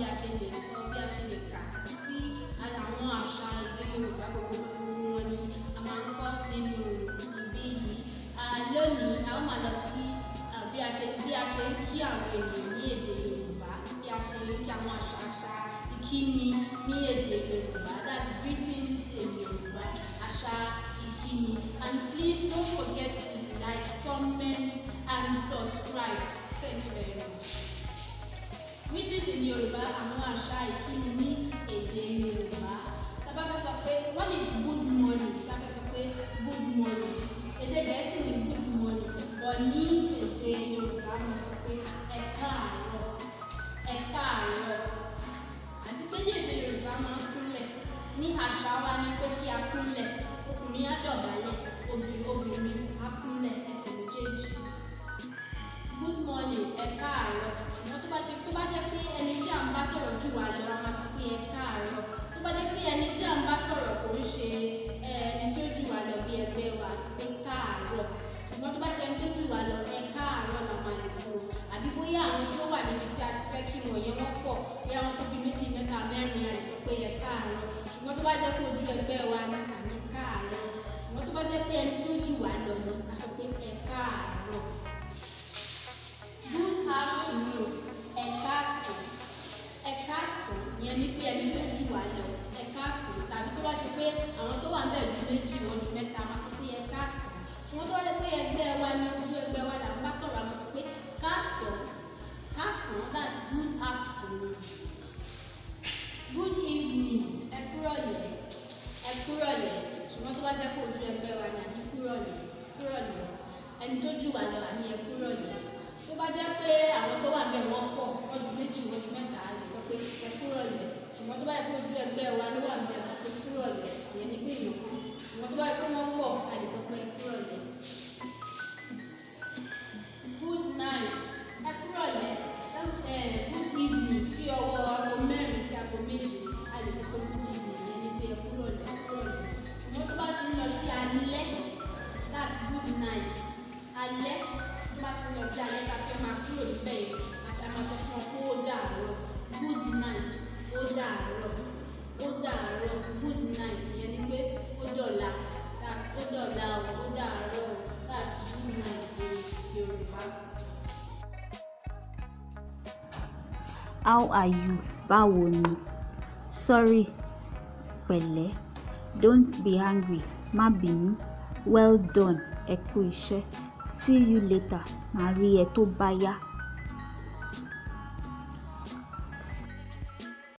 a ṣe lè sọ, bí a ṣe lè kà àti bí àwọn àṣà èdè Yorùbá gbogbo wọn ni a máa ń kọ́ nínú ibi yìí. Lónìí a ó máa lọ sí bí a ṣe ń kí àwọn ènìyàn ní èdè Yorùbá, bí a ṣe ń kí àwọn àṣà ìkíni ní èdè Yorùbá, that's greetings in Yorùbá, àṣà ìkíni. And please don't forget to like, comment and subscribe. Thank you very much. Greetings in Yorùbá, àwọn àṣà ìkíni ní èdè Yorùbá. Tá bá fẹ́ sọ pé what is good morning? Tá bá fẹ́ sọ pé good morning. Èdè Gẹ̀ẹ́sì ni good morning, but ní èdè Yorùbá wọ́n sọ pé ẹ káàárọ̀, ẹ káàárọ̀. Àti pé ní èdè Yorùbá máa ń kúnlẹ̀. Ní àṣà wa ni pé kí a kúnlẹ̀, ọkùnrin á dọ̀bálẹ̀, obìnrin á kúnlẹ̀ ẹsẹ̀ méjèèjì. Good morning, ẹ káàárọ̀. Ṣùgbọ́n tó bá jẹ́ pé ẹni tí à ń bá sọ̀rọ̀ jù wá lọ, a máa sọ pé ẹ káàárọ̀. Tó bá jẹ́ pé ẹni tí à ń bá sọ̀rọ̀ kò ń ṣe ẹni tí ó jù wá lọ bí ẹgbẹ́ wa, sọ pé káàárọ̀. Ṣùgbọ́n tó bá ṣe ẹni tó jù wá lọ, ẹ káàárọ̀ la máa lò fún un. Àbí bóyá àwọn tó wà níbi tí a ti fẹ́ kí wọ́n yẹn wọ́n pọ̀, bí àwọn tó bí méjì, mẹ́ta, mẹ́rin, a lè sọ pé ẹ káàárọ̀. Ṣùgbọ́n tó bá jẹ́ pé ojú ẹgbẹ́ wa ni, àní káàárọ̀. Ṣùgbọ́n tó bá jẹ́ pé ẹni tí ó jù wá lọ ni, a sọ pé ẹ káàárọ̀. Good afternoon, ẹ káàsán. Ẹ káàsán ìyẹn ní pé ẹni tó jù wá lọ, ẹ káàsán. Tàbí tó bá ṣe pé àwọn tó wà ń bẹ̀ ju méjì, wọ́n ju mẹ́ta, a máa sọ pé ẹ káàsán. Ṣùgbọ́n tó bá jẹ́ pé ẹgbẹ́ wa ni, ojú ẹgbẹ́ wa là ń bá sọ̀rọ̀, a máa sọ pé káàsán. Káàsán, that's good afternoon. Good evening, ẹ kúrọ̀lẹ́, ẹ kúrọ̀lẹ́. Ṣùgbọ́n tó bá jẹ́ pé ojú ẹgbẹ́ wa ni, àní kúrọ̀lẹ́, kúrọ̀lẹ́. Ẹni tó jù wá lọ, àní ẹ kúrọ̀lẹ́. Tó bá jẹ́ pé àwọn tó wà ń bẹ̀ wọ́n pọ̀, wọ́n ju méjì, wọ́n ju mẹ́ta, a lè sọ pé ẹ kúrọ̀lẹ́. Ṣùgbọ́n tó bá jẹ́ pé ojú ẹgbẹ́ wa ló wà ń bẹ̀, a sọ pé kúrọ̀lẹ́, ìyẹn ni pé ìyókù. Ṣùgbọ́n tó bá jẹ́ pé wọ́n pọ̀, a lè sọ pé ẹ kúrọ̀lẹ́. Good night, ẹ kúrọ̀lẹ́. Good evening, fi ọwọ́ aago mẹ́rin sí aago méje, a lè sọ pé good evening, ìyẹn ni pé ẹ kúrọ̀lẹ́, kúrọ̀lẹ́. Ṣùgbọ́n tó bá ti ń lọ sí alẹ́, that's good night. Alẹ́, tó bá ti ń lọ sí alẹ́, ká fẹ́ máa kúrò níbẹ̀ yẹn, a máa sọ fún ọ pé ó dàárọ̀. Good night, ó dàárọ̀, ó dàárọ̀. Good night, ìyẹn ni pé ó dọ̀la, that's ó dọ̀la o, ó dàárọ̀, that's good night in Yorùbá. How are you? Báwo ni? Sorry, pẹ̀lẹ́. Don't be angry, má bínú. Well done, ẹ kú iṣẹ́. See you later, màá rí ẹ tó bá yá.